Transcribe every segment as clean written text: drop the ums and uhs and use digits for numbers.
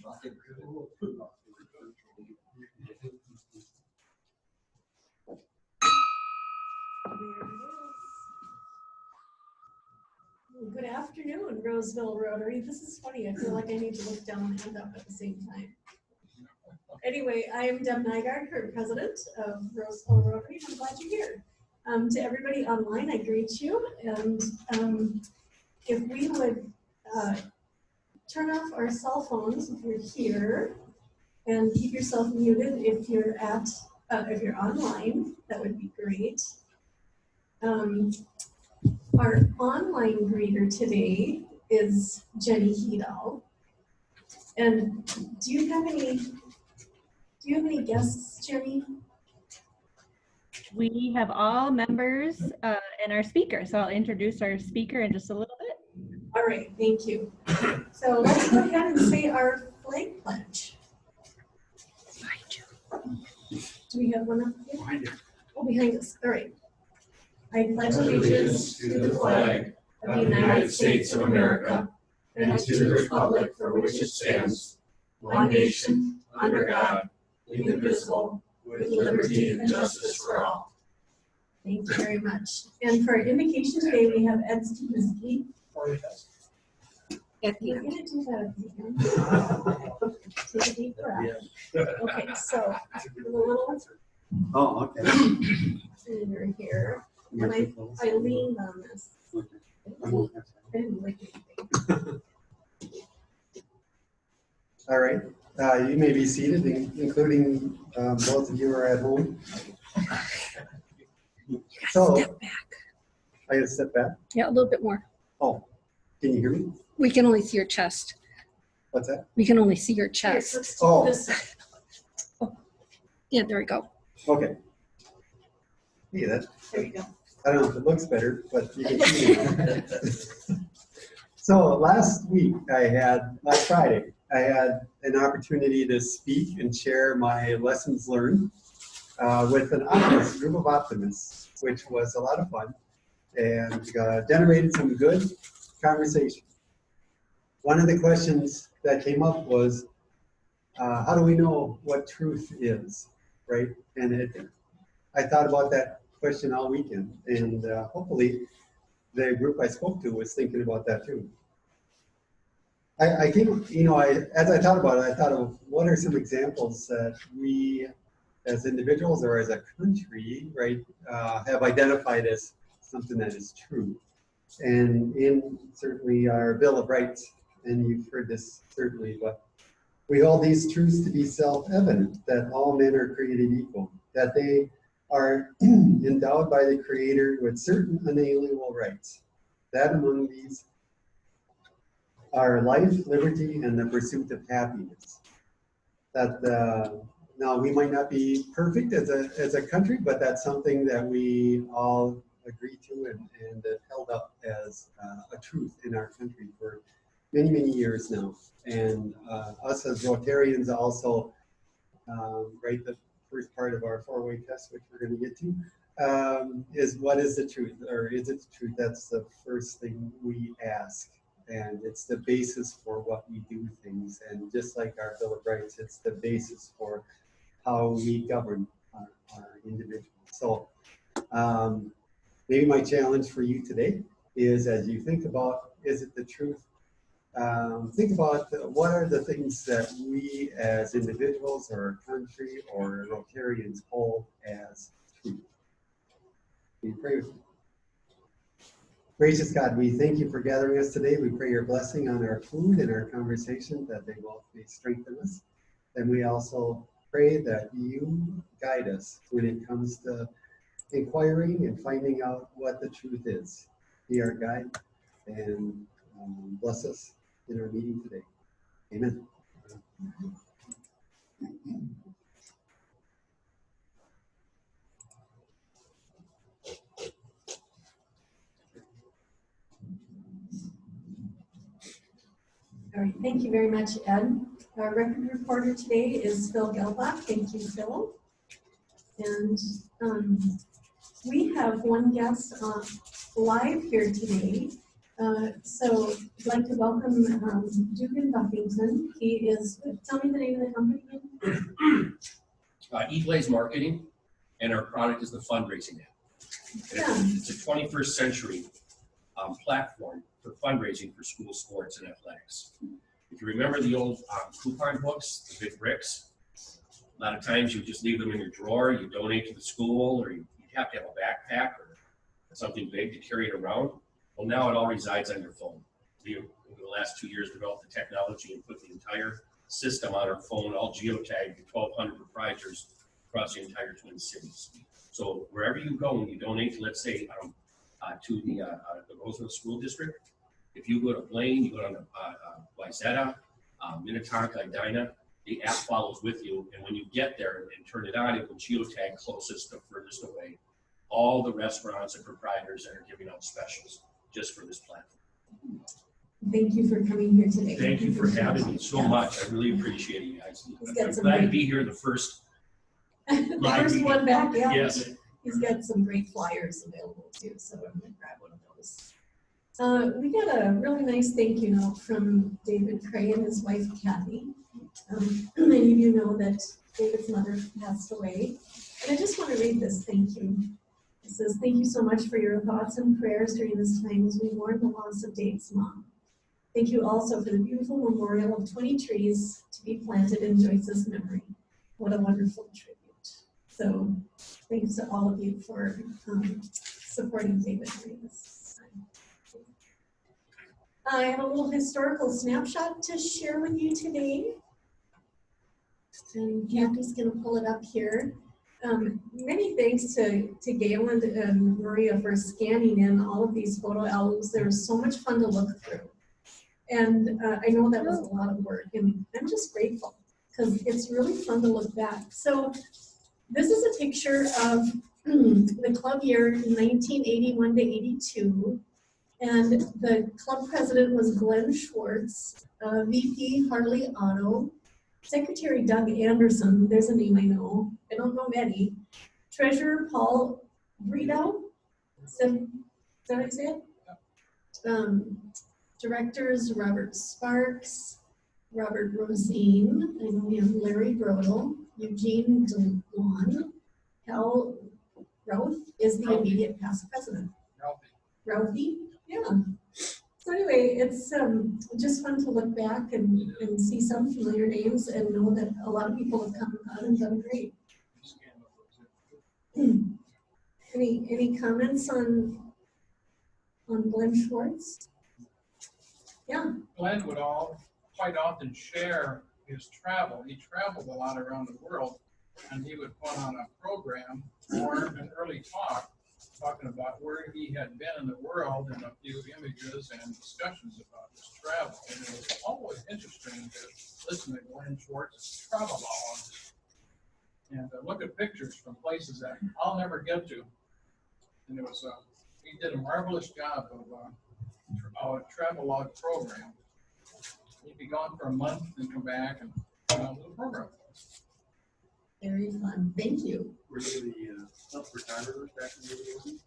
Good afternoon, Rsvl Rotary. This is funny. I feel like I need to look down and up at the same time. Anyway, I am Deb Nygaard, current president of Rsvl Rotary. I'm glad you're here. To everybody online, I greet you. And if we would turn off our cell phones if you're here, and keep yourself muted if you're online, that would be great. Our online greeter today is Jenny Hedal. And do you have any guests, Jenny? We have all members and our speaker. So I'll introduce our speaker in just a little bit. All right, thank you. So let's go ahead and say our flag pledge. Do we have one up here? Behind you. Oh, behind us. All right. I pledge allegiance to the flag of the United States of America and to the republic for which it stands, one nation, under God, indivisible, with liberty and justice for all. Thank you very much. And for our invocation today, we have Ed Stevensky. At the end. We're going to do that at the end. Take a deep breath. Okay, so a little. Oh, okay. Finger here. And I leaned on this. I didn't like anything. All right. You may be seated, including both of you are at home. So, step back. I got to step back? Yeah, a little bit more. Oh, can you hear me? We can only see your chest. What's that? We can only see your Here, chest. let's do Oh. this. Oh. Yeah, there we go. Okay. Hey, that. There you go. I don't know if it looks better, but you can see it. So last Friday, I had an opportunity to speak and share my lessons learned with a group of optimists, which was a lot of fun and generated some good conversation. One of the questions that came up was, how do we know what truth is, right? And I thought about that question all weekend, and hopefully the group I spoke to was thinking about that too. I think, as I thought about it, I thought of what are some examples that we as individuals or as a country, right, have identified as something that is true. And in certainly our Bill of Rights, and you've heard this certainly, but we hold these truths to be self-evident, that all men are created equal, that they are endowed by the Creator with certain unalienable rights, that among these are life, liberty, and the pursuit of happiness. That now we might not be perfect as a country, but that's something that we all agree to and held up as a truth in our country for many, many years now. And us as Rotarians also, right, the first part of our four-way test, which we're going to get to, is what is the truth, or is it the truth? That's the first thing we ask, and it's the basis for what we do things. And just like our Bill of Rights, it's the basis for how we govern our individuals. So maybe my challenge for you today is, as you think about, is it the truth? Think about what are the things that we as individuals or country or Rotarians hold as truth. Can you pray with me? Gracious God, we thank you for gathering us today. We pray your blessing on our food and our conversation, that they both may strengthen us. And we also pray that you guide us when it comes to inquiring and finding out what the truth is. Be our guide and bless us in our meeting today. Amen. All right, thank you very much, Ed. Our record reporter today is Phil Gelbach. Thank you, Phil. And we have one guest live here today, So I'd like to welcome Dugan Buffington. He is, tell me the name of the company again. eBlaze Marketing, and our product is the fundraising app. And Yeah. it's a 21st century platform for fundraising for school sports and athletics. If you remember the old coupon books, the big bricks, a lot of times you just leave them in your drawer, you donate to the school, or you have to have a backpack or something big to carry it around. Well, now it all resides on your phone. We, over the last 2 years, developed the technology and put the entire system on our phone, all geotagged to 1,200 proprietors across the entire Twin Cities. So wherever you go and you donate, let's say to the Rsvl School District, if you go to Blaine, you go down to Wayzata, Minnetonka, Edina, the app follows with you, and when you get there and turn it on, it will geotag closest to furthest away all the restaurants and proprietors that are giving out specials just for this platform. Thank you for coming here today. Thank you for having me so much. I really appreciate it, you guys. I'm some glad to great- be here the first. The live first meeting. one back, yeah. Yes. He's got some great flyers available too, so I'm gonna grab one of those. We got a really nice thank you note from David Cray and his wife Kathy. Many of you know that David's mother passed away, and I just want to read this thank you. It says, "Thank you so much for your thoughts and prayers during this time as we mourn the loss of Dave's mom. Thank you also for the beautiful memorial of 20 trees to be planted in Joyce's memory. What a wonderful tribute." So thanks to all of you for supporting David during this time. I have a little historical snapshot to share with you today. And Kathy's going to pull it up here. Many thanks to Gail and Maria for scanning in all of these photo albums. They were so much fun to look through. And I know that was a lot of work, and I'm just grateful because it's really fun to look back. So this is a picture of the club year 1981 to 82. And the club president was Glenn Schwartz, VP Harley Otto, Secretary Doug Anderson, there's a name I know, I don't know many, Treasurer Paul Bredow, is that how you say it? Directors Robert Sparks, Robert Rosine, I know we have Larry Brodel, Eugene DeLon, Hal Routh is the immediate past president. Ralphie? Yeah. So anyway, it's just fun to look back and see some familiar names and know that a lot of people have come out and done great. Any comments on Glenn Schwartz? Yeah. Glenn would quite often share his travel. He traveled a lot around the world, and he would put on a program or an early talk talking about where he had been in the world and a few images and discussions about his travel. And it was always interesting to listen to Glenn Schwartz's travel logs and look at pictures from places that I'll never get to. And it was he did a marvelous job of a travel log program. He'd be gone for a month and come back and put on a little program. Very fun. Thank you. Were you the photographer back in the day?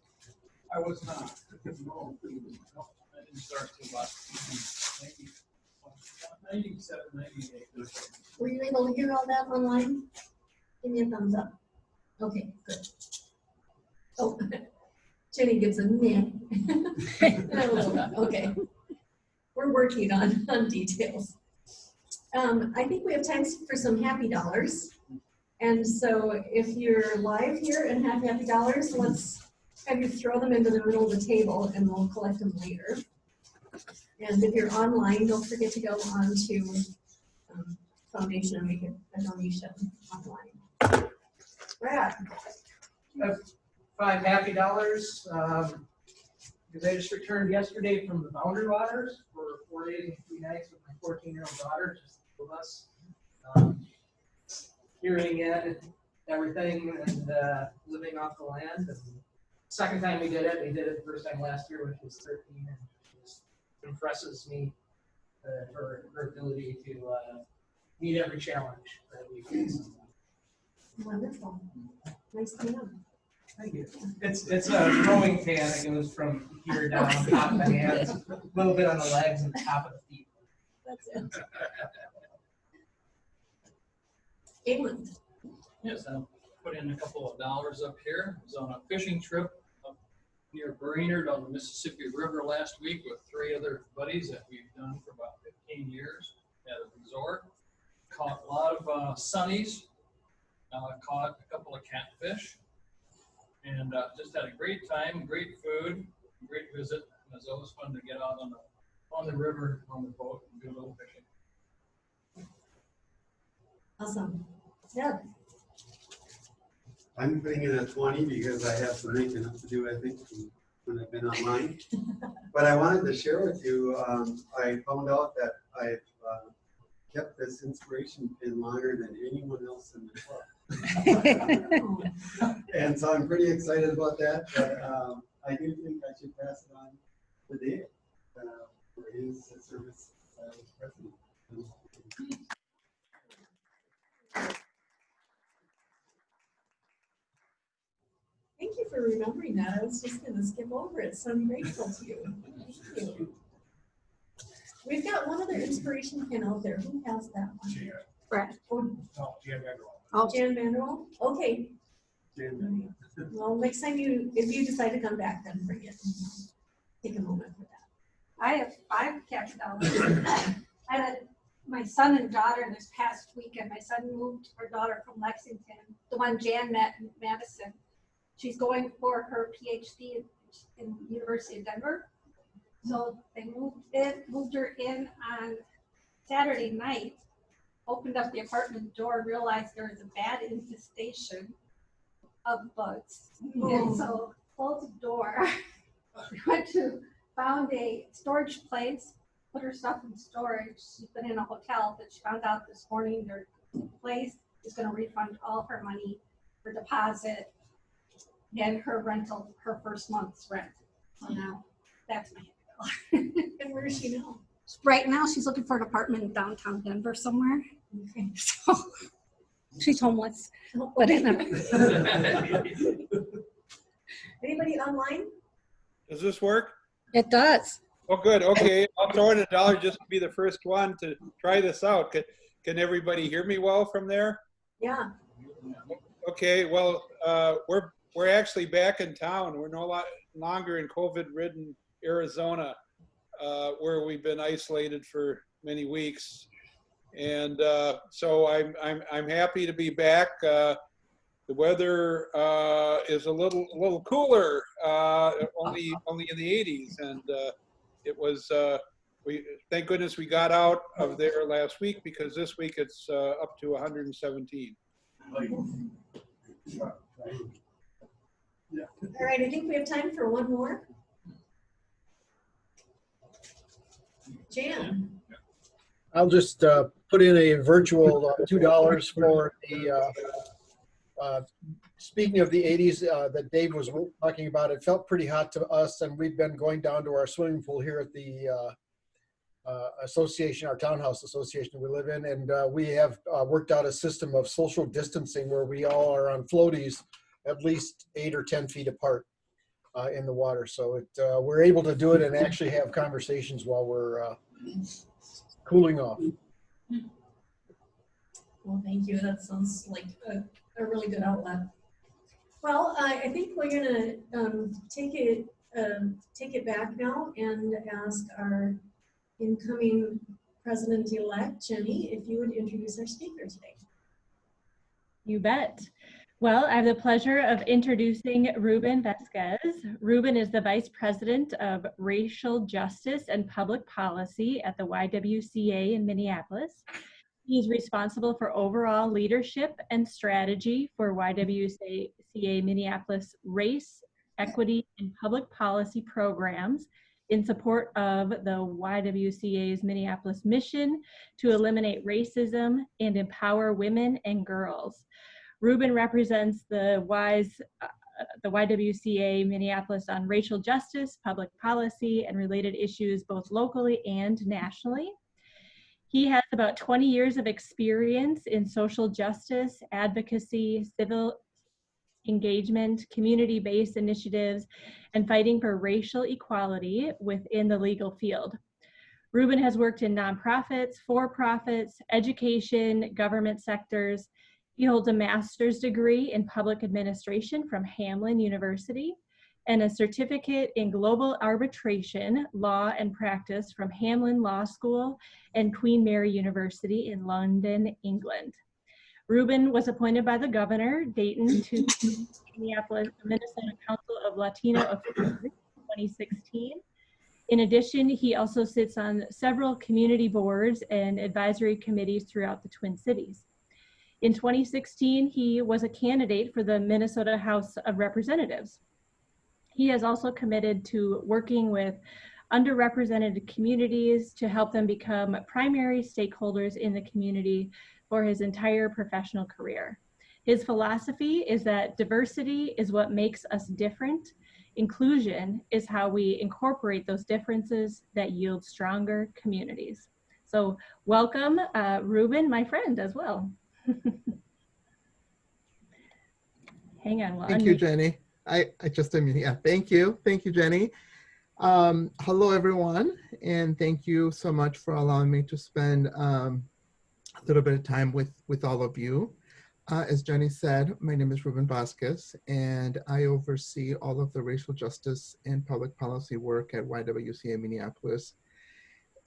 I was not. No, I didn't start till about 97, 98. Were you able to hear all that online? Give me a thumbs up. Okay, good. Oh, Jenny gives a meh. Okay. We're working on details. I think we have time for some happy dollars. And so if you're live here and have happy dollars, let's have you throw them into the middle of the table and we'll collect them later. And if you're online, don't forget to go on to Foundation and make a donation online. Brad. I have 5 happy dollars. Because I just returned yesterday from the Boundary Waters for 4 days and 3 nights with my 14-year-old daughter, just the 2 of us. Hearing everything and living off the land. And second time we did it the first time last year, which was 13, and it just impresses me her ability to meet every challenge that we face. Wonderful. Nice to know. Thank you. It's a growing tan. It goes from here down, top of the hands, a little bit on the legs and top of the feet. That's it. England. Yes, I put in a couple of dollars up here. I was on a fishing trip up near Brainerd on the Mississippi River last week with 3 other buddies that we've done for about 15 years at a resort. Caught a lot of sunnies, caught a couple of catfish, and just had a great time, great food, great visit. It was always fun to get out on the river, on the boat, and do a little fishing. Awesome. Yeah. I'm putting in a 20 because I have some making up to do, I think, when I've been online. But I wanted to share with you, I found out that I've kept this inspiration pin longer than anyone else in the club. And so I'm pretty excited about that, but I do think I should pass it on to Dave for his service as president. Thank you for remembering that. I was just going to skip over it, so I'm grateful to you. Thank you. We've got one other inspiration pin out there. Who has that one? Brad. Oh, Oh, yeah, everyone. Oh, Jan Manuel? Okay. Jan. Well, next time if you decide to come back, then bring it. Take a moment for that. I have 5 cash dollars. I had my son and daughter this past weekend. My son moved our daughter from Lexington, the one Jan met in Madison. She's going for her PhD in University of Denver. So they moved her in on Saturday night, opened up the apartment door, realized there was a bad infestation of bugs. And so closed the door, found a storage place, put her stuff in storage. She's been in a hotel, but she found out this morning their place is going to refund all her money, her deposit, and her rental, her first month's rent. So now that's my $100. And where is she now? right now she's looking for an apartment in downtown Denver somewhere. Okay. So she's homeless. But Anybody online? Does this work? it does. Oh, good. Okay. I'll throw in $1 just to be the first one to try this out. Can everybody hear me well from there? Yeah. Okay. Well, we're actually back in town. We're no longer in COVID-ridden Arizona, where we've been isolated for many weeks. And so I'm happy to be back. The weather is a little cooler, only in the 80s, and it was. Thank goodness we got out of there last week, because this week it's up to 117. All right, I think we have time for one more. Jan. I'll just put in a virtual $2 for the, speaking of the 80s that Dave was talking about. It felt pretty hot to us, and we've been going down to our swimming pool here at the association, our townhouse association we live in, and we have worked out a system of social distancing where we all are on floaties at least 8 or 10 feet apart in the water. So we're able to do it and actually have conversations while we're cooling off. Well, thank you. That sounds like a really good outlet. Well, I think we're gonna take it back now and ask our incoming president-elect, Jenny, if you would introduce our speaker today. You bet. Well, I have the pleasure of introducing Ruben Vasquez. Ruben is the Vice President of Racial Justice and Public Policy at the YWCA in Minneapolis. He's responsible for overall leadership and strategy for YWCA Minneapolis race, equity, and public policy programs in support of the YWCA's Minneapolis mission to eliminate racism and empower women and girls. Ruben represents the YWCA Minneapolis on racial justice, public policy, and related issues both locally and nationally. He has about 20 years of experience in social justice, advocacy, engagement, community-based initiatives, and fighting for racial equality within the legal field. Ruben has worked in nonprofits, for-profits, education, government sectors. He holds a master's degree in public administration from Hamline University and a certificate in global arbitration, law and practice from Hamline Law School and Queen Mary University in London, England. Ruben was appointed by the governor, Dayton, to Minneapolis, Minnesota Council of Latino Affairs in 2016. In addition, he also sits on several community boards and advisory committees throughout the Twin Cities. In 2016, he was a candidate for the Minnesota House of Representatives. He has also committed to working with underrepresented communities to help them become primary stakeholders in the community for his entire professional career. His philosophy is that diversity is what makes us different. Inclusion is how we incorporate those differences that yield stronger communities. So welcome, Ruben, my friend, as well. Hang on. Thank you, Jenny. I just, yeah, thank you. Thank you, Jenny. Hello, everyone, and thank you so much for allowing me to spend a little bit of time with all of you. As Jenny said, my name is Ruben Vasquez, and I oversee all of the racial justice and public policy work at YWCA Minneapolis.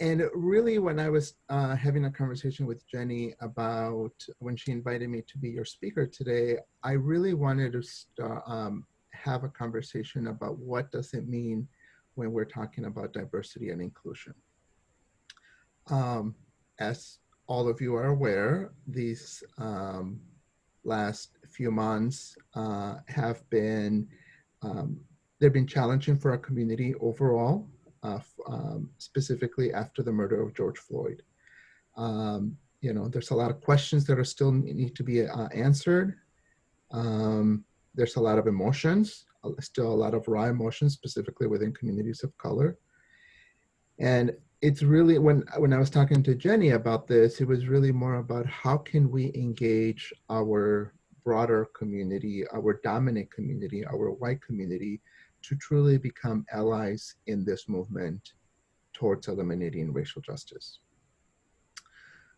And really, when I was having a conversation with Jenny about when she invited me to be your speaker today, I really wanted to have a conversation about what does it mean when we're talking about diversity and inclusion. As all of you are aware, these last few months have been, they've been challenging for our community overall, specifically after the murder of George Floyd. You know, there's a lot of questions that are still need to be answered. There's a lot of emotions, still a lot of raw emotions, specifically within communities of color. And it's really, when I was talking to Jenny about this, it was really more about how can we engage our broader community, our dominant community, our white community, to truly become allies in this movement towards eliminating racial justice.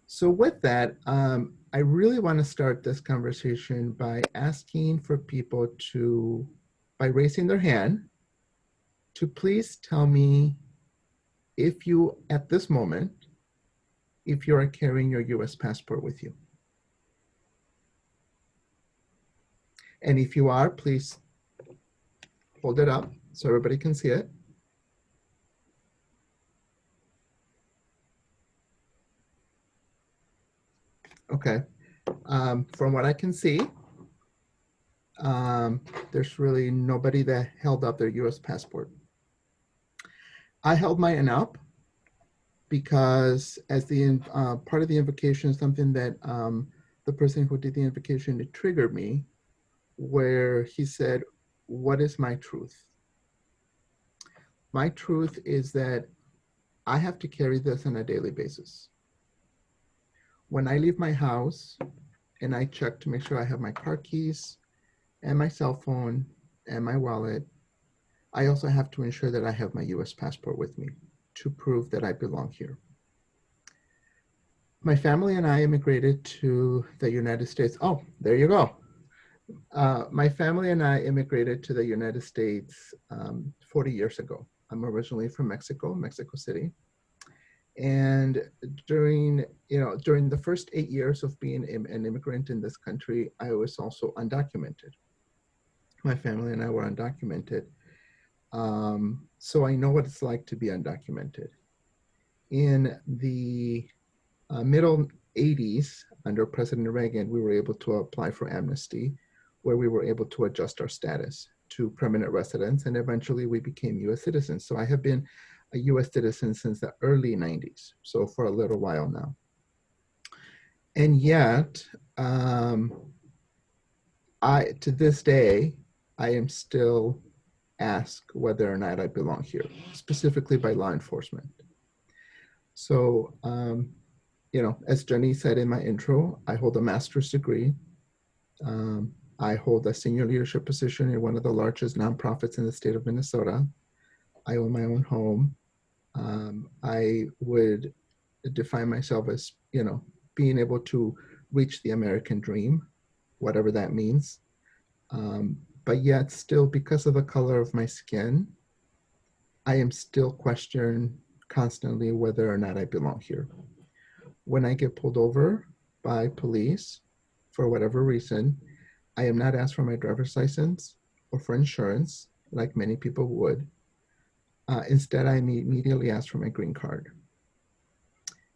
So with that, I really want to start this conversation by asking for people to, by raising their hand, to please tell me if you, at this moment, if you are carrying your US passport with you. And if you are, please hold it up so everybody can see it. Okay, from what I can see, there's really nobody that held up their US passport. I held mine up because as the part of the invocation, something that the person who did the invocation, it triggered me, where he said, what is my truth? My truth is that I have to carry this on a daily basis. When I leave my house and I check to make sure I have my car keys and my cell phone and my wallet, I also have to ensure that I have my US passport with me to prove that I belong here. My family and I immigrated to the United States. Oh, there you go. My family and I immigrated to the United States 40 years ago. I'm originally from Mexico, Mexico City. And during the first 8 years of being an immigrant in this country, I was also undocumented. My family and I were undocumented. So I know what it's like to be undocumented. In the middle 80s, under President Reagan, we were able to apply for amnesty, where we were able to adjust our status to permanent residence, and eventually we became US citizens. So I have been a US citizen since the early 90s, so for a little while now. And yet, to this day, I am still asked whether or not I belong here, specifically by law enforcement. So, you know, as Jenny said in my intro, I hold a master's degree I hold a senior leadership position in one of the largest nonprofits in the state of Minnesota. I own my own home. I would define myself as, being able to reach the American dream, whatever that means. But yet still, because of the color of my skin, I am still questioned constantly whether or not I belong here. When I get pulled over by police, for whatever reason, I am not asked for my driver's license or for insurance, like many people would. Instead, I immediately ask for my green card.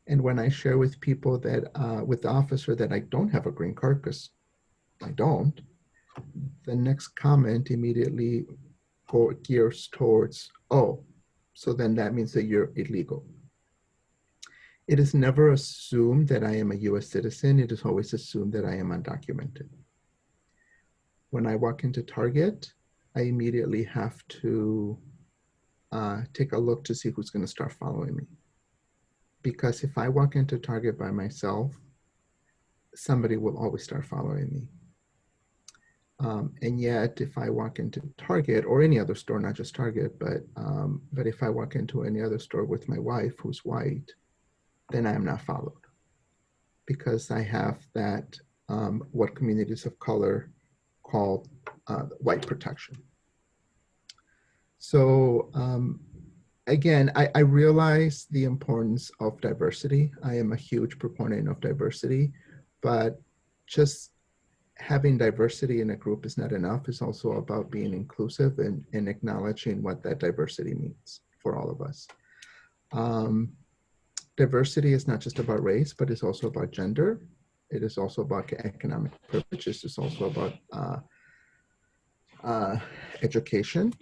And when I share with people that, with the officer, that I don't have a green card, because I don't, the next comment immediately gears towards, oh, so then that means that you're illegal. It is never assumed that I am a US citizen. It is always assumed that I am undocumented. When I walk into Target, I immediately have to take a look to see who's going to start following me. Because if I walk into Target by myself, somebody will always start following me. And yet, if I walk into Target or any other store, not just Target, but if I walk into any other store with my wife, who's white, then I am not followed, because I have that, what communities of color call white protection. So again, I realize the importance of diversity. I am a huge proponent of diversity, but just having diversity in a group is not enough. It's also about being inclusive and acknowledging what that diversity means for all of us. Diversity is not just about race, but it's also about gender. It is also about economic privileges. It's also about education.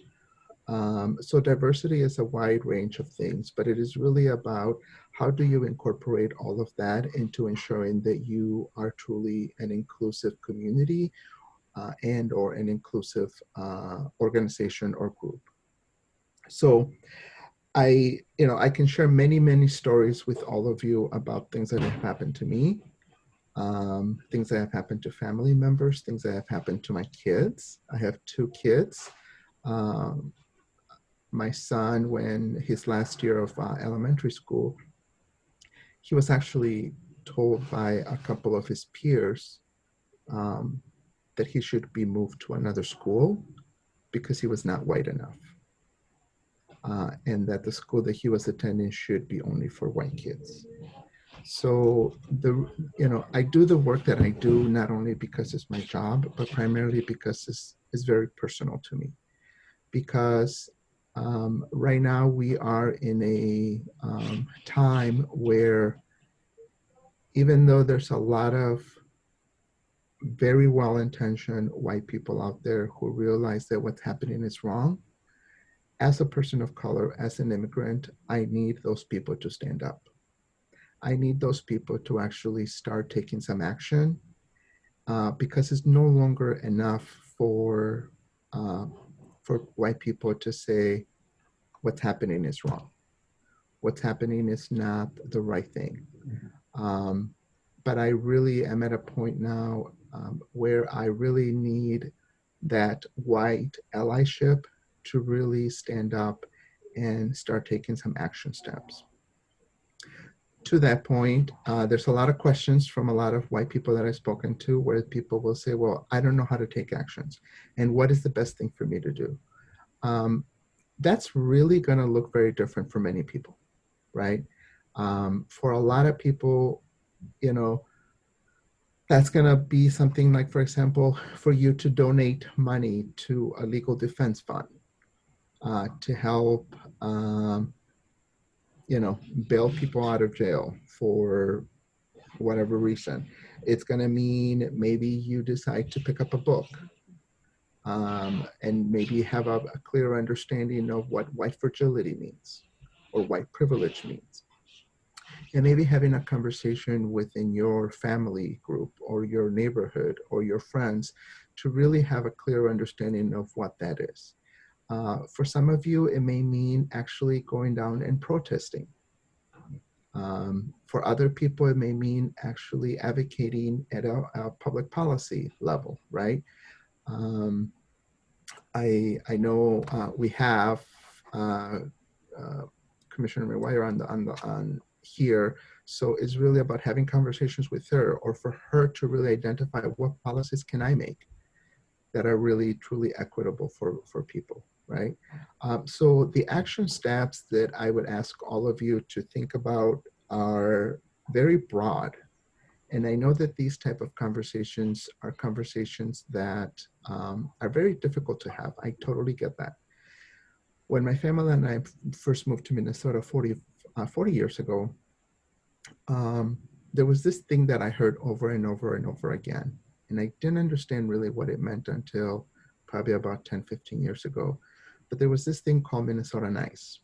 So diversity is a wide range of things, but it is really about how do you incorporate all of that into ensuring that you are truly an inclusive community and or an inclusive organization or group. So I can share many, many stories with all of you about things that have happened to me, things that have happened to family members, things that have happened to my kids. I have 2 kids. My son, when his last year of elementary school, he was actually told by a couple of his peers that he should be moved to another school because he was not white enough. And that the school that he was attending should be only for white kids. So I do the work that I do not only because it's my job, but primarily because it's very personal to me. Because right now we are in a time where, even though there's a lot of very well-intentioned white people out there who realize that what's happening is wrong, as a person of color, as an immigrant, I need those people to stand up. I need those people to actually start taking some action because it's no longer enough for white people to say what's happening is wrong. What's happening is not the right thing. But I really am at a point now where I really need that white allyship to really stand up and start taking some action steps. To that point, there's a lot of questions from a lot of white people that I've spoken to where people will say, well, I don't know how to take actions. And what is the best thing for me to do? That's really going to look very different for many people, right? For a lot of people, that's going to be something like, for example, for you to donate money to a legal defense fund to help, bail people out of jail for whatever reason. It's going to mean maybe you decide to pick up a book and maybe have a clear understanding of what white fragility means or white privilege means. And maybe having a conversation within your family group or your neighborhood or your friends to really have a clear understanding of what that is. For some of you, it may mean actually going down and protesting. For other people, it may mean actually advocating at a public policy level, right? I know we have Commissioner McGuire on here, so it's really about having conversations with her, or for her to really identify what policies can I make that are really truly equitable for people, right? So the action steps that I would ask all of you to think about are very broad. And I know that these type of conversations are conversations that are very difficult to have. I totally get that. When my family and I first moved to Minnesota 40 years ago, there was this thing that I heard over and over and over again. And I didn't understand really what it meant until probably about 10, 15 years ago. But there was this thing called Minnesota Nice.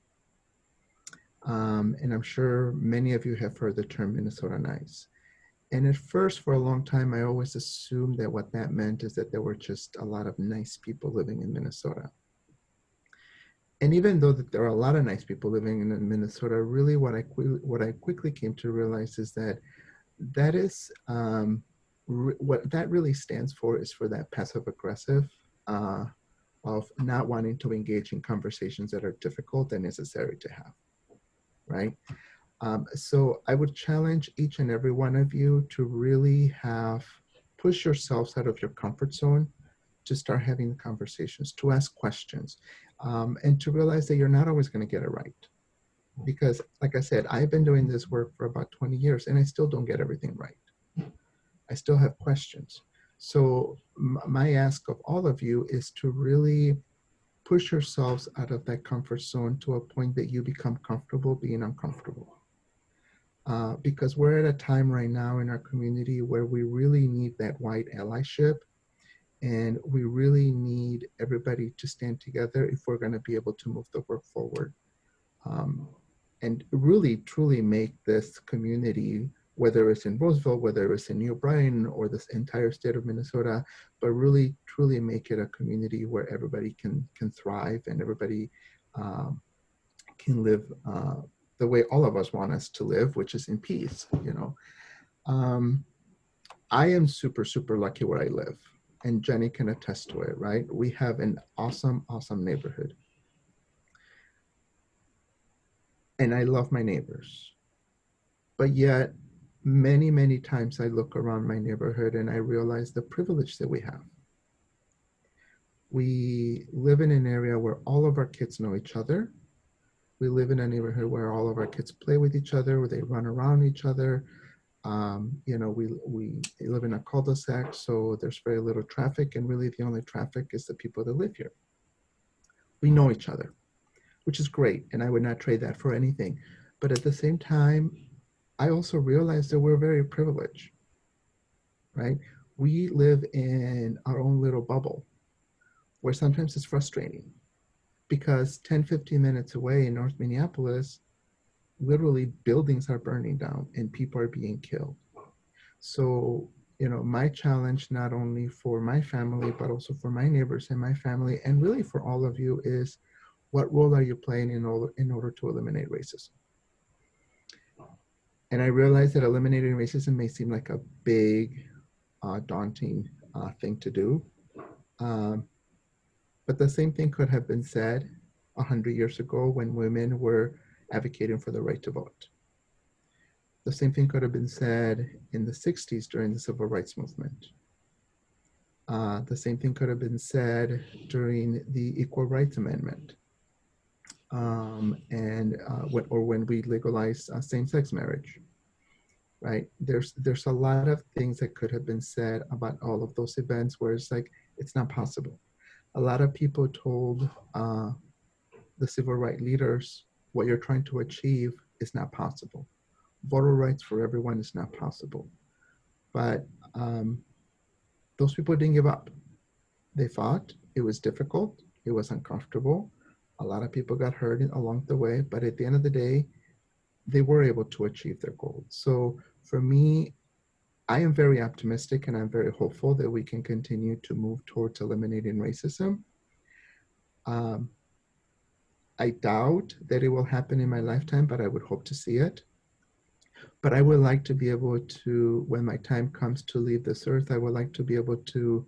And I'm sure many of you have heard the term Minnesota Nice. And at first, for a long time, I always assumed that what that meant is that there were just a lot of nice people living in Minnesota. And even though that there are a lot of nice people living in Minnesota, really what I quickly came to realize is that that is, what that really stands for is for that passive aggressive of not wanting to engage in conversations that are difficult and necessary to have, right? So I would challenge each and every one of you to really push yourselves out of your comfort zone, to start having conversations, to ask questions, and to realize that you're not always going to get it right. Because like I said, I've been doing this work for about 20 years and I still don't get everything right. I still have questions. So my ask of all of you is to really push yourselves out of that comfort zone to a point that you become comfortable being uncomfortable. Because we're at a time right now in our community where we really need that white allyship, and we really need everybody to stand together if we're going to be able to move the work forward. And really, truly make this community, whether it's in Roseville, whether it's in New Brighton, or this entire state of Minnesota, but really, truly make it a community where everybody can thrive and everybody can live the way all of us want us to live, which is in peace, you know. I am super, super lucky where I live, and Jenny can attest to it, right? We have an awesome, awesome neighborhood. And I love my neighbors. But yet, many, many times I look around my neighborhood and I realize the privilege that we have. We live in an area where all of our kids know each other. We live in a neighborhood where all of our kids play with each other, where they run around each other. You know, we live in a cul-de-sac, so there's very little traffic, and really the only traffic is the people that live here. We know each other, which is great, and I would not trade that for anything. But at the same time, I also realize that we're very privileged, right? We live in our own little bubble where sometimes it's frustrating because 10, 15 minutes away in North Minneapolis, literally buildings are burning down and people are being killed. So, you know, my challenge, not only for my family, but also for my neighbors and my family, and really for all of you, is what role are you playing in order to eliminate racism? And I realize that eliminating racism may seem like a big, daunting thing to do. But the same thing could have been said 100 years ago when women were advocating for the right to vote. The same thing could have been said in the 60s during the Civil Rights Movement. The same thing could have been said during the Equal Rights Amendment. Or when we legalized same-sex marriage, right? There's a lot of things that could have been said about all of those events where it's like, it's not possible. A lot of people told the civil rights leaders, what you're trying to achieve is not possible. Voter rights for everyone is not possible. But those people didn't give up. They fought. It was difficult. It was uncomfortable. A lot of people got hurt along the way, but at the end of the day, they were able to achieve their goals. So for me, I am very optimistic and I'm very hopeful that we can continue to move towards eliminating racism. I doubt that it will happen in my lifetime, but I would hope to see it. But I would like to be able to, when my time comes to leave this earth, I would like to be able to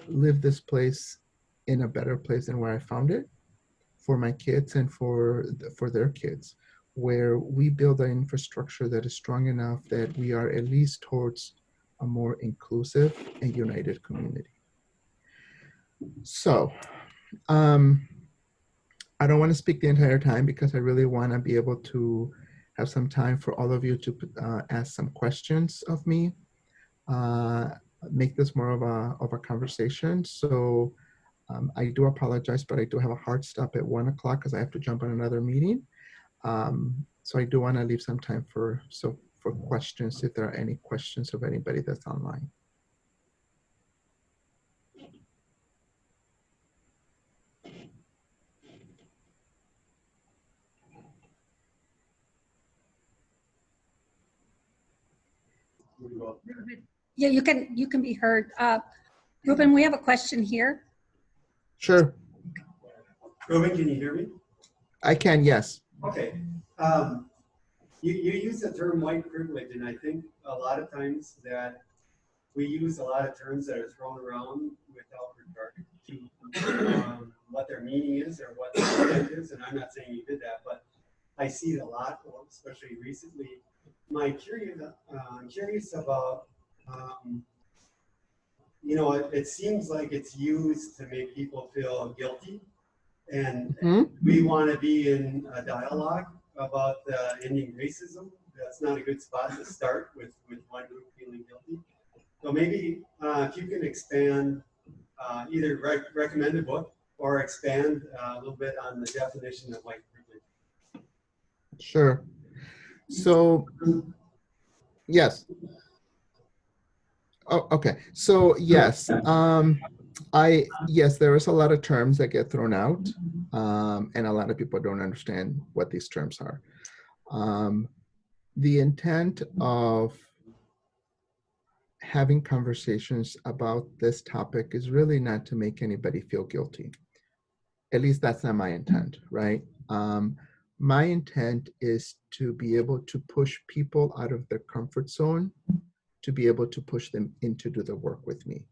live this place in a better place than where I found it, for my kids and for their kids, where we build an infrastructure that is strong enough that we are at least towards a more inclusive and united community. So I don't want to speak the entire time because I really want to be able to have some time for all of you to ask some questions of me, make this more of a conversation. So I do apologize, but I do have a hard stop at 1 o'clock because I have to jump on another meeting. So I do want to leave some time for questions, if there are any questions of anybody that's online. Yeah, you can be heard. Ruben, we have a question here. Sure. Ruben, can you hear me? I can, yes. Okay. You use the term white privilege, and I think a lot of times that we use a lot of terms that are thrown around without regard to what their meaning is or what their intent is, and I'm not saying you did that, but I see it a lot, especially recently. I'm curious about, it seems like it's used to make people feel guilty, and we want to be in a dialogue about ending racism. That's not a good spot to start with one group feeling guilty. So maybe if you can expand, either recommend a book or expand a little bit on the definition of white privilege. Sure. So, yes. Oh, okay. So yes, yes, there is a lot of terms that get thrown out, and a lot of people don't understand what these terms are. The intent of having conversations about this topic is really not to make anybody feel guilty. At least that's not my intent, right? My intent is to be able to push people out of their comfort zone, to be able to push them in to do the work with me,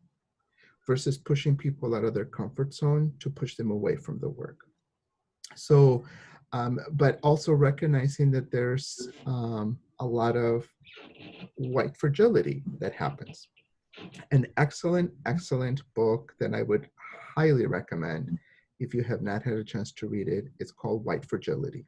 versus pushing people out of their comfort zone to push them away from the work. So, but also recognizing that there's a lot of white fragility that happens. An excellent, excellent book that I would highly recommend if you have not had a chance to read it, it's called White Fragility.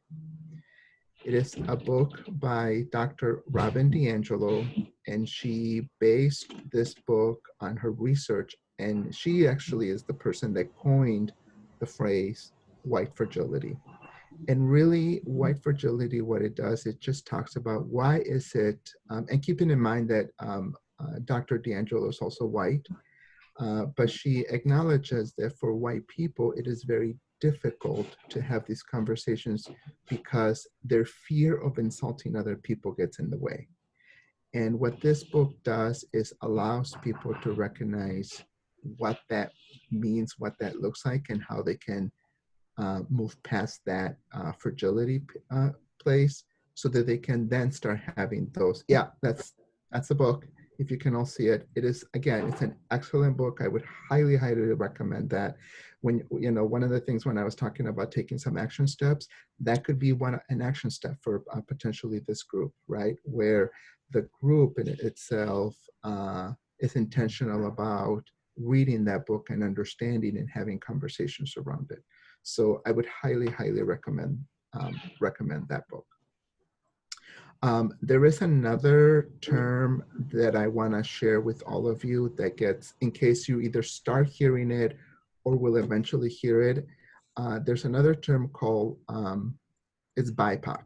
It is a book by Dr. Robin DiAngelo, and she based this book on her research, and she actually is the person that coined the phrase white fragility. And really, white fragility, what it does, it just talks about why is it, and keeping in mind that Dr. DiAngelo is also white, but she acknowledges that for white people, it is very difficult to have these conversations because their fear of insulting other people gets in the way. And what this book does is allows people to recognize what that means, what that looks like, and how they can move past that fragility place so that they can then start having those. Yeah, that's the book. If you can all see it, it is, again, it's an excellent book. I would highly, highly recommend that. When, one of the things when I was talking about taking some action steps, that could be an action step for potentially this group, right? Where the group in itself is intentional about reading that book and understanding and having conversations around it. So I would highly, highly recommend that book. There is another term that I want to share with all of you that gets, in case you either start hearing it or will eventually hear it, there's another term called, it's BIPOC,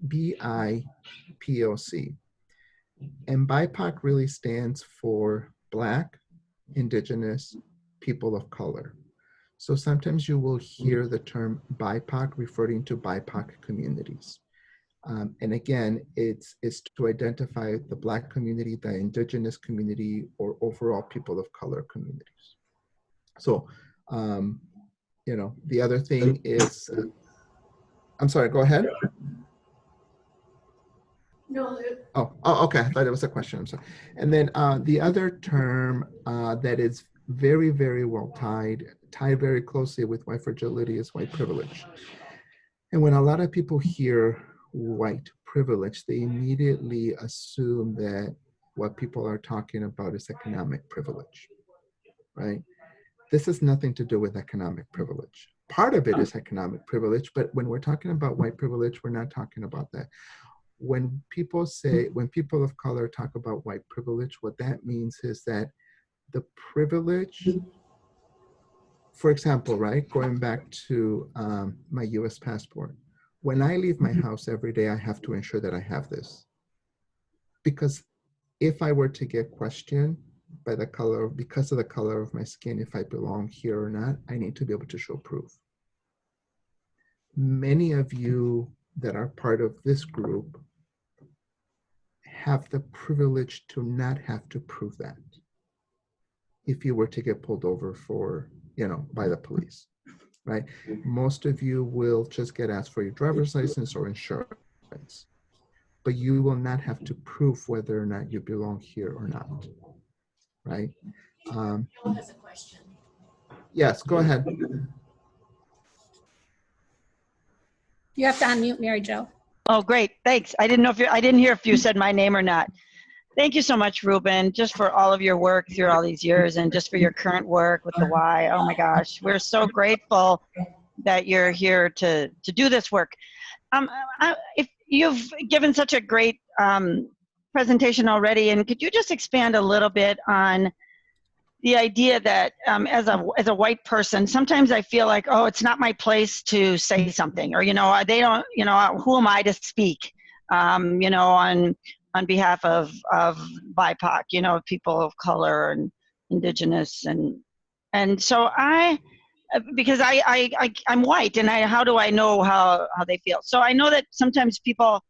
B-I-P-O-C. And BIPOC really stands for Black, Indigenous, People of Color. So sometimes you will hear the term BIPOC referring to BIPOC communities. And again, it's to identify the Black community, the Indigenous community, or overall people of color communities. So, the other thing is, I'm sorry, go ahead. No. Oh, okay. I thought it was a question. I'm sorry. And then the other term that is very, very well tied very closely with white fragility is white privilege. And when a lot of people hear white privilege, they immediately assume that what people are talking about is economic privilege, right? This has nothing to do with economic privilege. Part of it is economic privilege, but when we're talking about white privilege, we're not talking about that. When people of color talk about white privilege, what that means is that the privilege, for example, right, going back to my US passport, when I leave my house every day, I have to ensure that I have this. Because if I were to get questioned by the color, because of the color of my skin, if I belong here or not, I need to be able to show proof. Many of you that are part of this group have the privilege to not have to prove that if you were to get pulled over for, by the police, right? Most of you will just get asked for your driver's license or insurance, but you will not have to prove whether or not you belong here or not, right? Bill has a question. Yes, go ahead. You have to unmute Mary Jo. Oh, great. Thanks. I didn't hear if you said my name or not. Thank you so much, Ruben, just for all of your work through all these years and just for your current work with the Y. Oh my gosh, we're so grateful that you're here to do this work. If you've given such a great presentation already, and could you just expand a little bit on the idea that as a white person, sometimes I feel like, oh, it's not my place to say something, or they don't, who am I to speak, on behalf of BIPOC, people of color and indigenous, and so because I'm white, and how do I know how they feel? So I know that sometimes people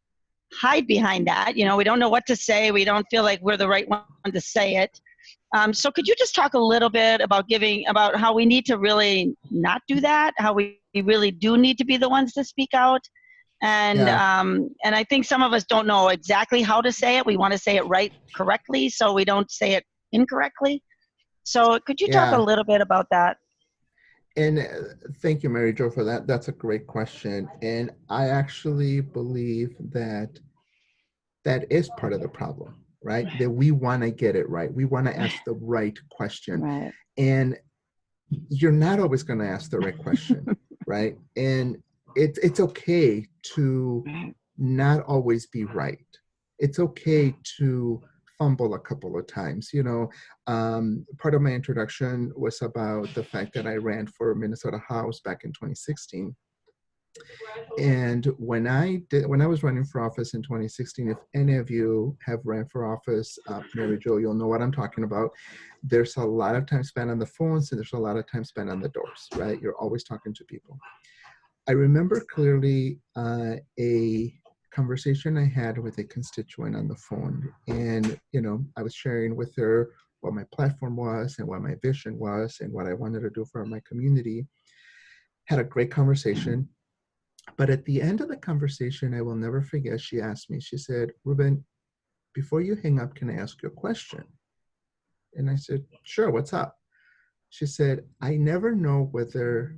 hide behind that. We don't know what to say. We don't feel like we're the right one to say it. So could you just talk a little bit about how we need to really not do that, how we really do need to be the ones to speak out? And and I think some of us don't know exactly how to say it. We want to say it right, correctly, so we don't say it incorrectly. So could you talk a little bit about that? And thank you, Mary Jo, for that. That's a great question. And I actually believe that is part of the problem, right? That we want to get it right. We want to ask the right question. Right. And you're not always going to ask the right question, right? And it's okay to not always be right. It's okay to fumble a couple of times. Part of my introduction was about the fact that I ran for Minnesota House back in 2016. And when I was running for office in 2016, if any of you have ran for office, Mary Jo, you'll know what I'm talking about. There's a lot of time spent on the phones, and there's a lot of time spent on the doors, right? You're always talking to people. I remember clearly a conversation I had with a constituent on the phone, and I was sharing with her what my platform was and what my vision was and what I wanted to do for my community. Had a great conversation. But at the end of the conversation, I will never forget, she asked me, she said, "Ruben, before you hang up, can I ask you a question?" And I said, "Sure, what's up?" She said, "I never know whether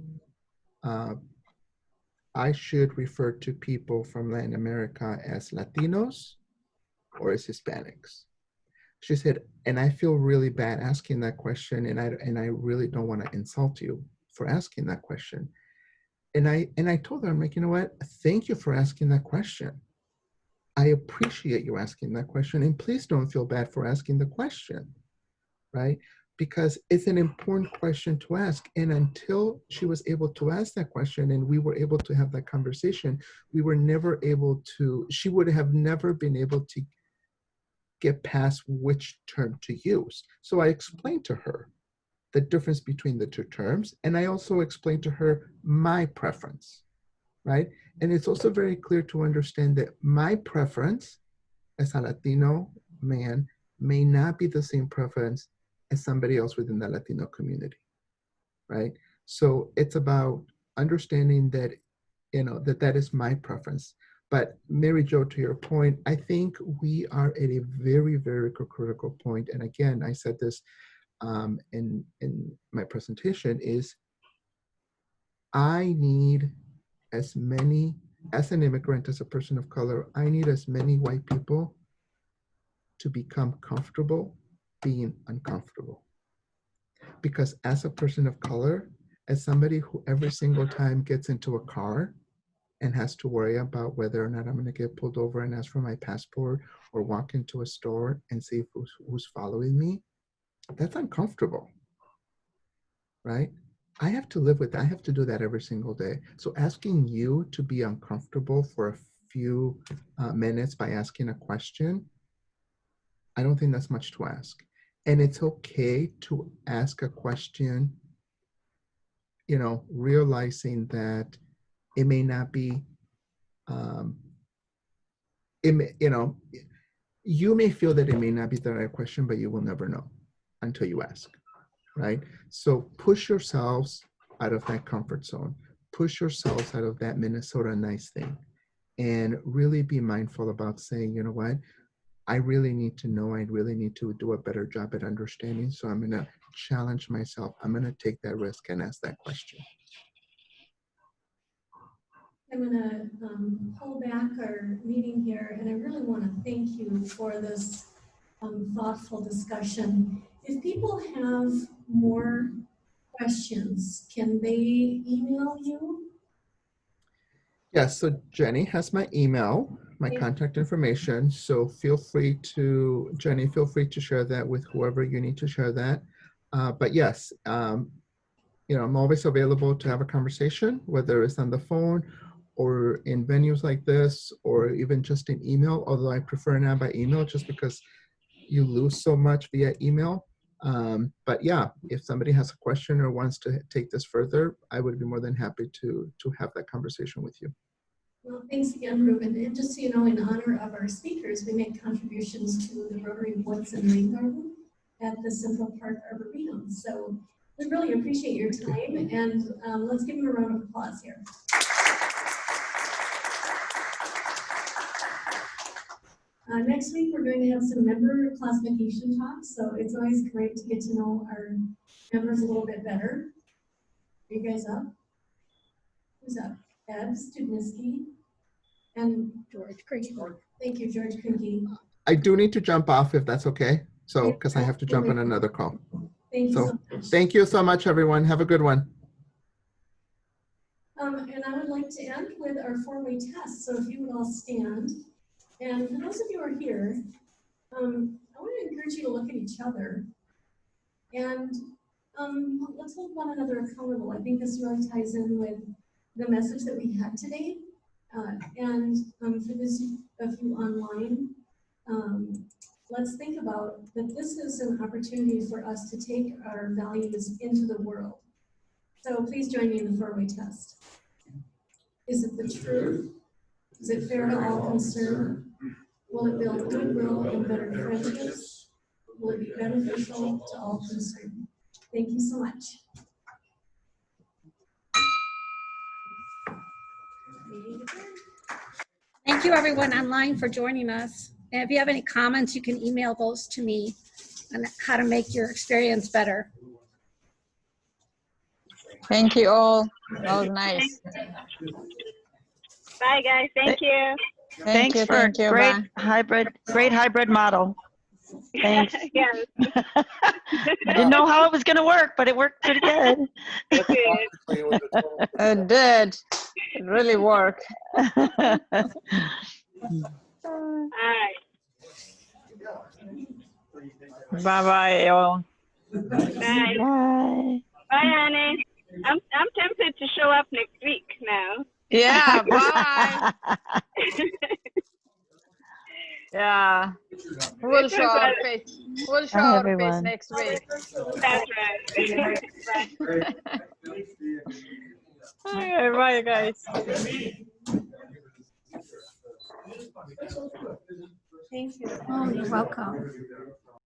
I should refer to people from Latin America as Latinos or as Hispanics." She said, "And I feel really bad asking that question, and I really don't want to insult you for asking that question." And I told her, I'm like, you know what? Thank you for asking that question. I appreciate you asking that question, and please don't feel bad for asking the question, right? Because it's an important question to ask. And until she was able to ask that question and we were able to have that conversation, we were never able to, she would have never been able to get past which term to use. So I explained to her the difference between the two terms. And I also explained to her my preference, right? And it's also very clear to understand that my preference as a Latino man may not be the same preference as somebody else within the Latino community, right? So it's about understanding that, that is my preference. But Mary Jo, to your point, I think we are at a very, very critical point. And again, I said this in my presentation is I need as many, as an immigrant, as a person of color, I need as many white people to become comfortable being uncomfortable. Because as a person of color, as somebody who every single time gets into a car and has to worry about whether or not I'm going to get pulled over and ask for my passport, or walk into a store and see who's following me, that's uncomfortable, right? I have to live with that. I have to do that every single day. So asking you to be uncomfortable for a few minutes by asking a question, I don't think that's much to ask. And it's okay to ask a question, you know, realizing that it may not be, you know, you may feel that it may not be the right question, but you will never know until you ask, right? So push yourselves out of that comfort zone. Push yourselves out of that Minnesota nice thing. And really be mindful about saying, you know what? I really need to know, I really need to do a better job at understanding. So I'm going to challenge myself. I'm going to take that risk and ask that question. I'm going to pull back our meeting here, and I really want to thank you for this thoughtful discussion. If people have more questions, can they email you? Yes, so Jenny has my email, my contact information. So feel free to, Jenny, feel free to share that with whoever you need to share that. But yes, you know, I'm always available to have a conversation, whether it's on the phone or in venues like this, or even just in email, although I prefer now by email just because you lose so much via email. But yeah, if somebody has a question or wants to take this further, I would be more than happy to have that conversation with you. Well, thanks again, Ruben. And just so you know, in honor of our speakers, we make contributions to the Rotary Woods and Rain Garden at the Central Park Arboretum. So we really appreciate your time, and let's give them a round of applause here. Next week, we're going to have some member classification talks, so it's always great to get to know our members a little bit better. Are you guys up? Who's up? Ed Studniski and George Krinky. Thank you, George Krinky. I do need to jump off if that's okay. So, because I have to jump on another call. Thank you so much. Thank you so much, everyone. Have a good one. And I would like to end with our four-way test. So if you would all stand. And for those of you who are here, I want to encourage you to look at each other. And let's hold one another accountable. I think this really ties in with the message that we had today. For those of you online, let's think about that this is an opportunity for us to take our values into the world. So please join me in the four-way test. Is it the truth? Is it fair to all concerned? Will it build goodwill and better friendships? Will it be beneficial to all concerned? Thank you so much. Thank you, everyone online, for joining us. And if you have any comments, you can email those to me on how to make your experience better. Thank you all. That was nice. Bye, guys. Thank you. Thanks for great hybrid model. Thanks. Yes. I didn't know how it was going to work, but it worked pretty good. It did. It really worked. All right. Bye-bye, all. Bye. Bye. Bye, honey. I'm tempted to show up next week now. Yeah, bye. Yeah. We'll show our face. We'll show our face everyone. next week. That's right. Bye. Okay, bye, guys. Thank you. Oh, you're welcome.